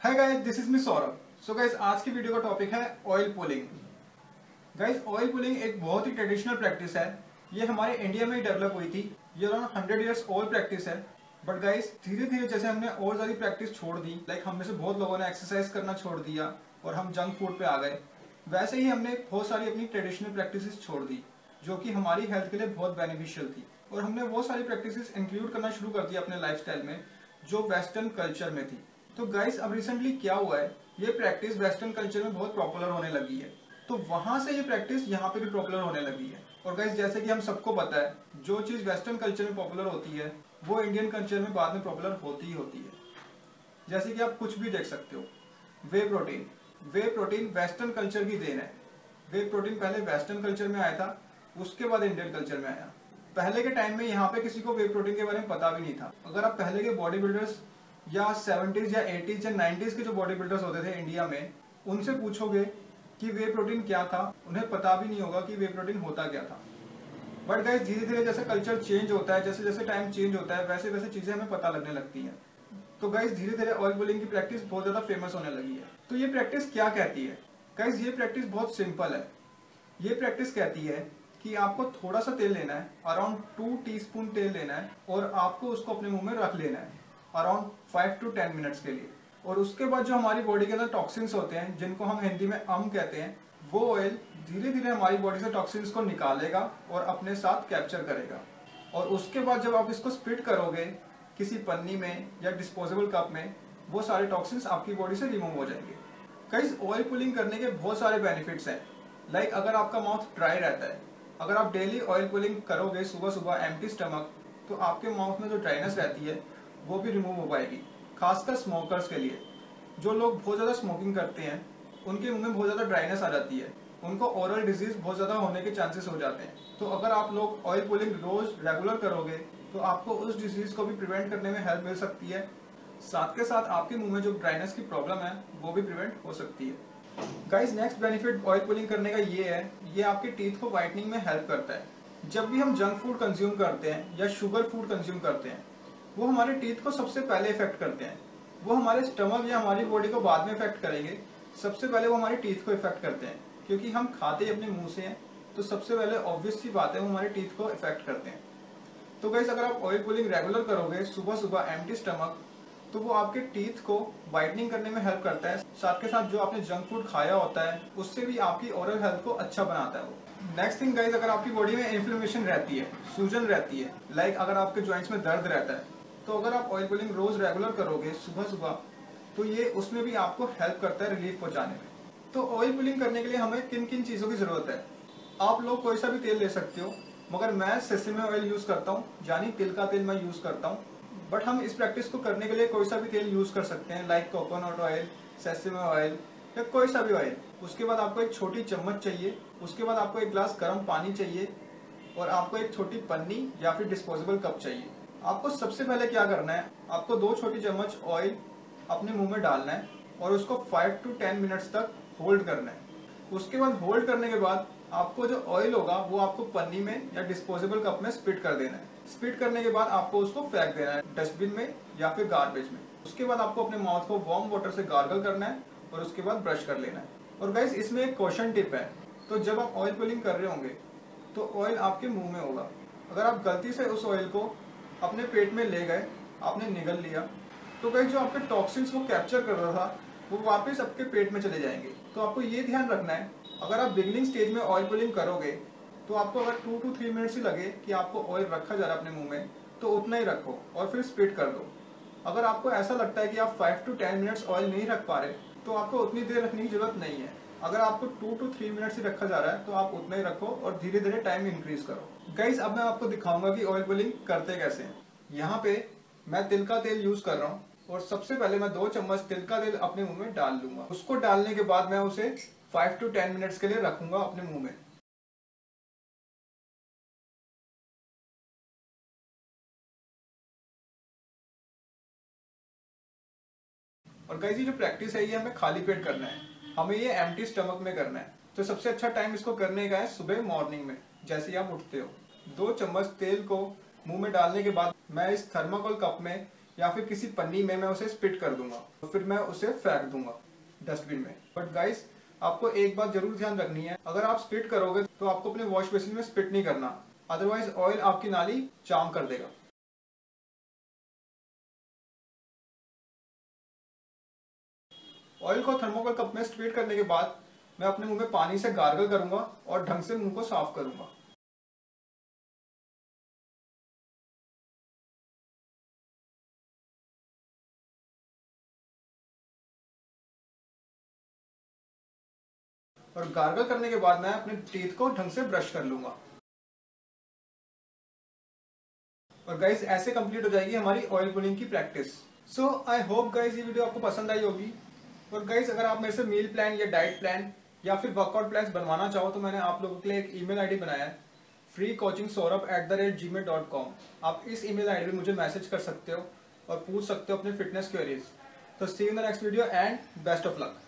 Hi guys, this is me Saurabh. So guys, आज की video का टॉपिक है oil pulling. Guys, oil pulling एक बहुत ही ट्रेडिशनल प्रैक्टिस है। ये हमारे इंडिया में ही डेवलप हुई थी। ये अराउंड 100 इयर्स ओल्ड प्रैक्टिस है। बट गाइस, धीरे धीरे जैसे हमने और ज्यादा प्रैक्टिस छोड़ दी, लाइक हम में से बहुत लोगों ने एक्सरसाइज करना छोड़ दिया और हम जंक फूड पे आ गए, वैसे ही हमने बहुत सारी अपनी ट्रेडिशनल प्रैक्टिसेस छोड़ दी जो कि हमारी हेल्थ के लिए बहुत बेनिफिशियल थी। और हमने वो सारी प्रैक्टिसेस इंक्लूड करना शुरू कर दिया अपने लाइफस्टाइल में जो वेस्टर्न कल्चर में थी। तो गाइस, अब रिसेंटली क्या हुआ है, ये प्रैक्टिस वेस्टर्न कल्चर में बहुत पॉपुलर होने लगी है, तो वहां से ये प्रैक्टिस यहाँ पे भी पॉपुलर होने लगी है। और गाइस, जैसे कि हम सबको पता है, जो चीज वेस्टर्न कल्चर में पॉपुलर होती है वो इंडियन कल्चर में बाद में पॉपुलर होती ही होती है। जैसे कि आप कुछ भी देख सकते हो, वे प्रोटीन। वे प्रोटीन वेस्टर्न कल्चर की देन है। वे प्रोटीन पहले वेस्टर्न कल्चर में आया था, उसके बाद इंडियन कल्चर में आया। पहले के टाइम में यहाँ पे किसी को वे प्रोटीन के बारे में पता भी नहीं था। अगर आप पहले के बॉडी बिल्डर्स या 70s या 80s या 90s के जो बॉडी बिल्डर्स होते थे इंडिया में, उनसे पूछोगे कि वे प्रोटीन क्या था, उन्हें पता भी नहीं होगा कि वे प्रोटीन होता क्या था। बट गाइस, धीरे धीरे जैसे कल्चर चेंज होता है, जैसे जैसे टाइम चेंज होता है, वैसे वैसे चीजें हमें पता लगने लगती हैं। तो गाइस, धीरे धीरे ऑयल पुलिंग की प्रैक्टिस बहुत ज्यादा फेमस होने लगी है। तो ये प्रैक्टिस क्या कहती है? गाइस, ये प्रैक्टिस बहुत सिंपल है। ये प्रैक्टिस कहती है कि आपको थोड़ा सा तेल लेना है, अराउंड 2 टीस्पून तेल लेना है, और आपको उसको अपने मुंह में रख लेना है अराउंड 5 to 10 मिनट्स के लिए। और उसके बाद जो हमारी बॉडी के अंदर टॉक्सिन्स होते हैं, जिनको हम हिंदी में कहते हैं, वो ऑयल धीरे धीरे हमारी बॉडी से टॉक्सिन्स को निकालेगा और अपने साथ कैप्चर करेगा। और उसके बाद जब आप इसको स्पिट करोगे किसी पन्नी में या डिस्पोजेबल कप में, वो सारे टॉक्सिन्स आपकी बॉडी से रिमूव हो जाएंगे। गाइस, ऑयल पुलिंग करने के बहुत सारे बेनिफिट्स हैं। लाइक अगर आपका माउथ ड्राई रहता है, अगर आप डेली ऑयल पुलिंग करोगे सुबह सुबह एम्प्टी स्टमक, तो आपके माउथ में जो ड्राइनेस रहती है वो भी रिमूव हो पाएगी। खासकर स्मोकर्स के लिए, जो लोग बहुत ज़्यादा स्मोकिंग करते हैं, उनके मुंह में बहुत ज़्यादा ड्राइनेस आ जाती है, उनको ओरल डिजीज बहुत ज़्यादा होने के चांसेस हो जाते हैं। तो अगर आप लोग ऑयल पुलिंग रोज रेगुलर करोगे तो आपको उस डिजीज को भी प्रिवेंट करने में हेल्प मिल सकती है। साथ के साथ आपके मुंह में जो ड्राइनेस की प्रॉब्लम है वो भी प्रिवेंट हो सकती है। Guys, next benefit oil pulling करने का ये है, ये आपके टीथ को व्हाइटनिंग में हेल्प करता है। जब भी हम जंक फूड कंज्यूम करते हैं या शुगर फूड कंज्यूम करते हैं, वो हमारे टीथ को सबसे पहले इफेक्ट करते हैं। वो हमारे स्टमक या हमारी बॉडी को बाद में इफेक्ट करेंगे, सबसे पहले वो हमारे टीथ को इफेक्ट करते हैं, क्योंकि हम खाते ही अपने मुंह से हैं। तो सबसे पहले ऑब्वियस सी बात है, वो हमारे टीथ को इफेक्ट करते हैं। तो गाइस, अगर आप ऑयल पुलिंग रेगुलर करोगे सुबह सुबह एम्प्टी स्टमक, तो वो आपके टीथ को व्हाइटनिंग करने में हेल्प करता है। साथ के साथ जो आपने जंक फूड खाया होता है उससे भी आपकी ओरल हेल्थ को अच्छा बनाता है वो। नेक्स्ट थिंग गाइस, अगर आपकी बॉडी में इन्फ्लेमेशन रहती है, सूजन रहती है, लाइक अगर आपके जॉइंट्स में दर्द रहता है, तो अगर आप ऑयल पुलिंग रोज रेगुलर करोगे सुबह सुबह, तो ये उसमें भी आपको हेल्प करता है रिलीफ पहुंचाने में। तो ऑयल पुलिंग करने के लिए हमें किन किन चीज़ों की ज़रूरत है? आप लोग कोई सा भी तेल ले सकते हो, मगर मैं सेसमे ऑयल यूज़ करता हूँ, यानी तिल का तेल मैं यूज़ करता हूँ। बट हम इस प्रैक्टिस को करने के लिए कोई सा भी तेल यूज़ कर सकते हैं, like coconut oil, sesame oil या कोई सा भी ऑयल। उसके बाद आपको एक छोटी चम्मच चाहिए, उसके बाद आपको एक गिलास गर्म पानी चाहिए, और आपको एक छोटी पन्नी या फिर डिस्पोजेबल कप चाहिए। आपको सबसे पहले क्या करना है, आपको 2 छोटी चम्मच ऑयल अपने मुंह में डालना है और उसको 5 to 10 मिनट्स तक होल्ड करना है। उसके बाद होल्ड करने के बाद आपको जो ऑयल होगा वो आपको पन्नी में या डिस्पोजेबल कप में स्पिट कर देना है। स्पिट करने के बाद आपको उसको फेंक देना है डस्टबिन में या फिर गार्बेज में। उसके बाद आपको अपने माउथ को वार्म वाटर से गार्गल करना है और उसके बाद ब्रश कर लेना है। और गाइस, इसमें एक क्वेश्चन टिप है, तो जब आप ऑयल पुलिंग कर रहे होंगे तो ऑयल आपके मुंह में होगा। अगर आप गलती से उस ऑयल को अपने पेट में ले गए, आपने निगल लिया, तो गाइस जो आपके टॉक्सिन्स वो कैप्चर कर रहा था वो वापस आपके पेट में चले जाएंगे। तो आपको ये ध्यान रखना है, अगर आप बिगिनिंग स्टेज में ऑयल पुलिंग करोगे तो आपको अगर 2 to 3 मिनट्स ही लगे कि आपको ऑयल रखा जा रहा है अपने मुंह में, तो उतना ही रखो और फिर स्पिट कर दो। अगर आपको ऐसा लगता है कि आप 5 to 10 मिनट्स ऑयल नहीं रख पा रहे, तो आपको उतनी देर रखने की जरूरत नहीं है। अगर आपको 2 to 3 मिनट्स ही रखा जा रहा है तो आप उतना ही रखो और धीरे धीरे टाइम इंक्रीज करो। गाइस, अब मैं आपको दिखाऊंगा कि ऑयल पुलिंग करते कैसे हैं। यहाँ पे मैं तिल का तेल यूज कर रहा हूँ, और सबसे पहले मैं 2 चम्मच तिल का तेल अपने मुंह में डाल लूंगा। उसको डालने के बाद मैं उसे 5 to 10 मिनट्स के लिए रखूंगा अपने मुंह में। और गाइस, ये जो प्रैक्टिस है ये हमें खाली पेट करना है, हमें ये एम्प्टी स्टमक में करना है। तो सबसे अच्छा टाइम इसको करने का है सुबह मॉर्निंग में, जैसे ही आप उठते हो। 2 चम्मच तेल को मुंह में डालने के बाद मैं इस थर्माकोल कप में या फिर किसी पन्नी में मैं उसे स्पिट कर दूंगा और फिर मैं उसे फेंक दूंगा डस्टबिन में। बट गाइस, आपको एक बात जरूर ध्यान रखनी है, अगर आप स्पिट करोगे तो आपको अपने वॉश बेसिन में स्पिट नहीं करना, अदरवाइज ऑयल आपकी नाली जाम कर देगा। ऑयल को थर्मोकोल कप में स्पिट करने के बाद मैं अपने मुंह में पानी से गार्गल करूंगा और ढंग से मुंह को साफ करूंगा। और गार्गल करने के बाद मैं अपने टीथ को ढंग से ब्रश कर लूंगा। और गाइस, ऐसे कंप्लीट हो जाएगी हमारी ऑयल पुलिंग की practice. So I hope guys ये वीडियो आपको पसंद आई होगी। और गाइस, अगर आप मेरे से मील प्लान या डाइट प्लान या फिर वर्कआउट प्लान बनवाना चाहो तो मैंने आप लोगों के लिए एक ईमेल आईडी बनाया है, freecoachingsaurabh@gmail.com। आप इस ईमेल आईडी पे मुझे मैसेज कर सकते हो और पूछ सकते हो अपने फिटनेस क्वेरीज। तो see you in the next video and best of luck.